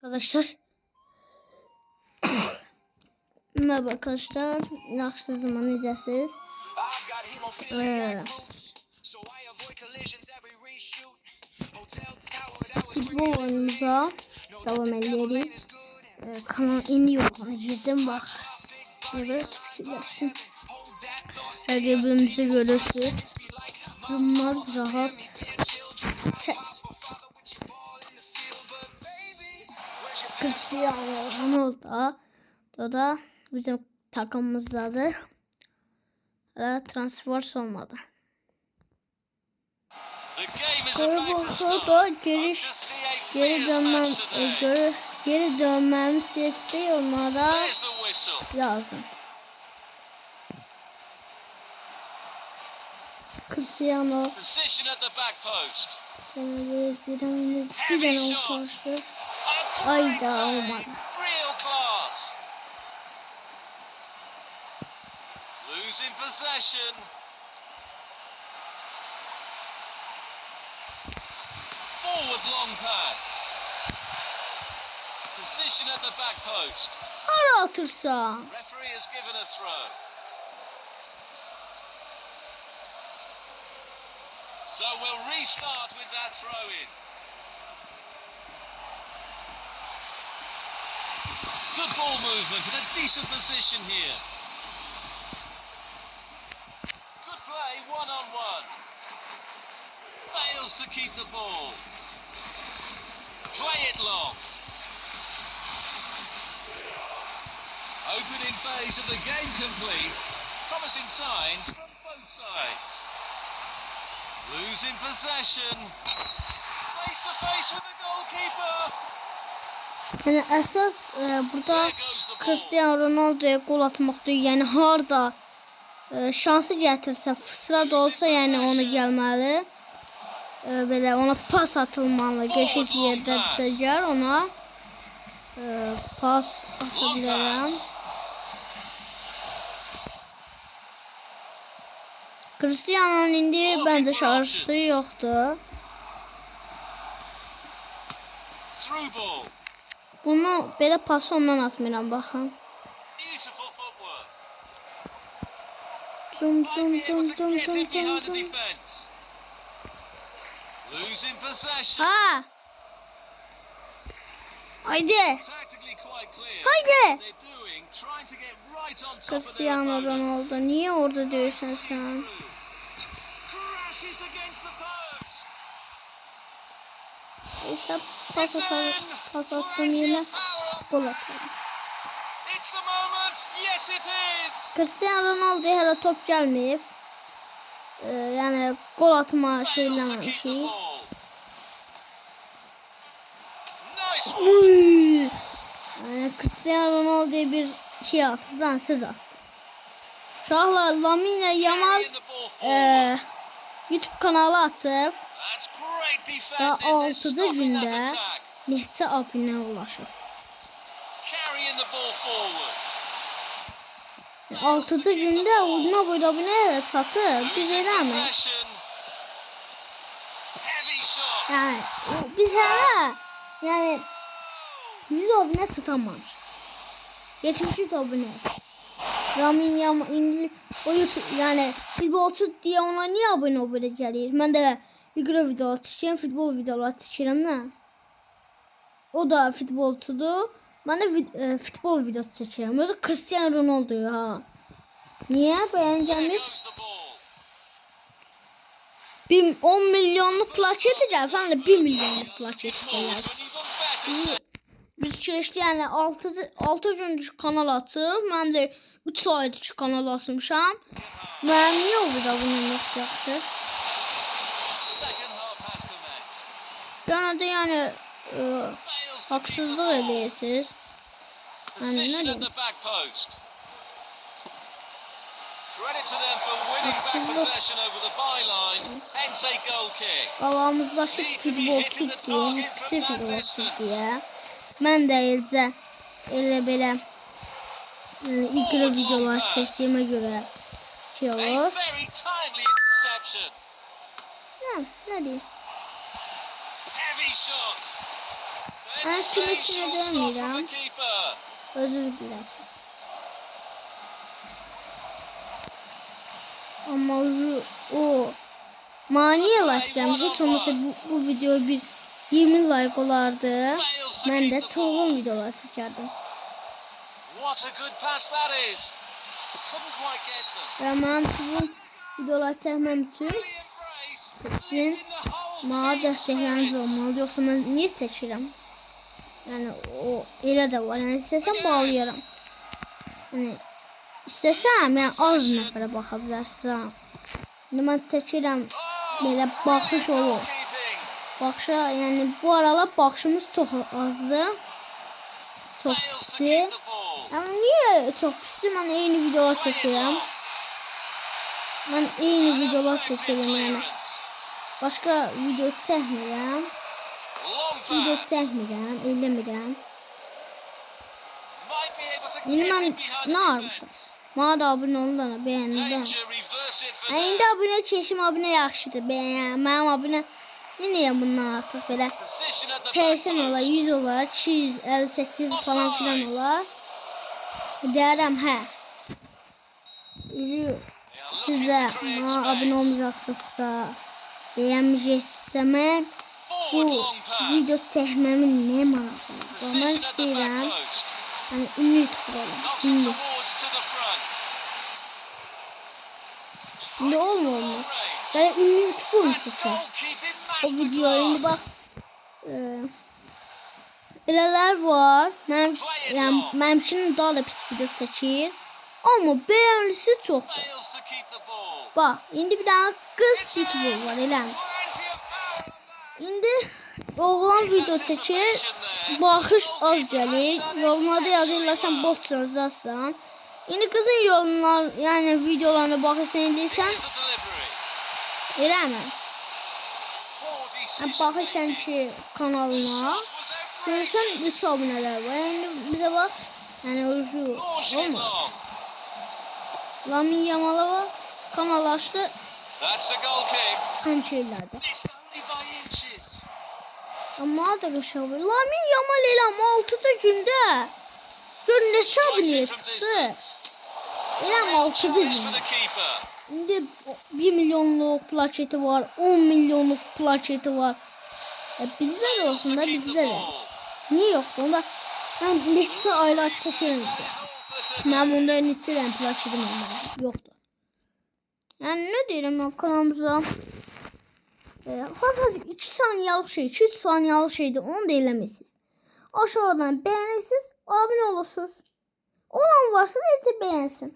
Arkadaşlar. Merhaba arkadaşlar. Yaxşı zaman edəsiniz. Futbol oyunumuza devam ediyoruz. Kanal indi yoluna girdim bak. Evet fikirleştim. Her bölümümüzü görürsünüz. Durmaz rahat. Çek. Cristiano Ronaldo da bizim takımımızdadır. Transfer olmadı. Gol da geri dönmemiz istiyor onlara lazım. Cristiano bir koştu. Ayda olmadı. Losing possession. Forward long pass. Position at the back post. Ara atırsa. Referee has given a throw. So we'll restart with that throw in. Good ball movement in a decent position here. Good play, one-on-one. Fails to keep the ball. Play it long. Opening phase of the game complete. Promising signs from both sides. Losing possession. Face to face with the goalkeeper. Yani esas burada Cristiano Ronaldo'ya gol atmakta, yani harda şansı gətirsə, fısra da olsa, yani ona gəlməli. Belə ona pas atılmalı, qəşəng yerdədirsə gəl ona pas ata bilərəm. Cristiano'nun indi bəncə şansı yoxdur. Bunu belə pası ondan atmıram, baxın. Cum. Ha! Haydi! Haydi! Cristiano Ronaldo, niye orada diyorsun sen? Neyse pas attım yine gol attım. Cristiano Ronaldo'ya hələ top gəlməyib. Yəni gol atma şeyləməmişik. Cristiano Ronaldo'ya bir şey attı, dansöz attı. Uşaqlar, Lamine Yamal YouTube kanalı açıb və 6-cı gündə neçə abunə ulaşır. 6-cı gündə ona boyda abunəyə çatıb, biz eləmi? Yəni biz hələ 100 abunə çatamamışıq. 73 abunə. Lamine Yamal indi o YouTube, yəni futbolçu deyə ona niyə abunə gəlir? Mən də video çəkirəm, futbol videoları çəkirəm nə? O da futbolçudur. Mən də futbol videosu çəkirəm. Özü Cristiano Ronaldo ha. Niyə bəyən gəlmir? 10 milyonluq plaket gəlir, sən də 1 milyonluq plaket gəlir. Biz keçdi, yəni 6 gündür kanal açıb, mən də 3 aydır ki kanal açmışam. Mənim niyə o bir də bunun yoxdur yaxşı? Gənə də yəni haksızlık ediyorsunuz. Yani ne diyeyim? Haksızlık. Babamızdaki futbolçu diye, hepsi futbolçu diye. Ben de elə belə ilgili videolar çektiğime göre şey olur. Ne diyeyim? Ben kimi Sensational kimi stop from dönmürəm. the keeper. Özünüz bilərsiniz. Amma o maniye lakacağım. Hiç olmasa bu video bir 20 like olardı. Fails to Ben keep de the tılgın ball. videolar çekerdim. What a good pass that is. Couldn't quite get them. Ve ben tılgın videolar çekmem için Brilliant brace. sizin Lifting the whole bana team's destekleriniz spirits. olmalı. Yoksa ben niye çekirəm? Yani o elə də var. Yani istesem bağlayarım. Yani istesem yani az nəfərə baxa bilərsiniz. Ha. Şimdi ben çəkirəm. Oh, Belə baxış brilliant olur. goalkeeping. Baxışa yani bu aralar baxışımız çok azdı. Çok Fails to pisdi. keep the ball. Yani niye çok pisdi? Ben eyni videolar Play it çəkirəm. long. Ben eyni An videolar effective çəkirəm yani. clearance. Başka video çəkmirəm. Long Video pass. çəkmirəm, eləmirəm. Might be able to Yine get ben in behind ne the yapmışım? defense. Bana da abone olun da beğenin de. Danger, reverse it for İndi them. abone çeşim abone yaxşıdır. Mənim abone neyəm bundan artıq belə Position at the 80 back olar, post. 100 olar, 258 falan filan olar. Deyərəm hə. They are Siz looking də to create bana abone space. olmayacaqsınızsa, bəyənməyəcəksinizsə mən bu Forward long pass. video çəkməmin nə maraqlı. Mən Position at the back istəyirəm, post. yəni ünlü YouTuber olum. Knocks it Ünlü. towards to the front. İndi Strikes olmur from mu? long range. Yəni ünlü YouTuber mu That's çəkər? goalkeeping O videoya indi masterclass. bax. Elələr var. Mənimkinin daha da pis video çəkir. Amma bəyənlisi çoxdur. Fails to keep the ball. Bax, indi bir dənə qız YouTuber var, eləmi? Plenty of power on that. İndi oğlan video çəkir. Baxış az gəlir. Yorumlarda yazırlar sən botsan, zazsan. İndi qızın yorumlar, yəni videolarına baxırsan, eləyirsən, Here's the delivery. eləmi? Poor Sən decision baxırsan making. ki The kanalına, shot was görürsən outrageous. neçə abunələr var. Yəni bizə bax, yəni özü Launching it olmur. long. Lamin Yamal'a var. Kanal açtı. That's a goal kick. Tam şeylerdi. Missed only by inches. Ama da bir şey var. Lamin Yamal elə 6 da gündə. Gör neçə Strikes abunəyə it from çıxdı. distance. Elə 6 da Challenge for gündə. the keeper. İndi 1 milyonluq plaketi var. 10 milyonluq plaketi var. Bizdə də Fails olsun to da keep bizdə the də. ball. Niyə yoxdur? Onda mən neçə aylar çəkirəm. Is all for today. Mənim onda neçə dənə plaketim olmalı. Yoxdur. Yəni nə deyirəm mən kanalımıza? Hazır 2 saniyəlik şey, 2-3 saniyəlik şeydir. Onu da eləməyirsiniz. Aşağıdan bəyənirsiniz, abunə olursunuz. Olan varsa necə bəyənsin.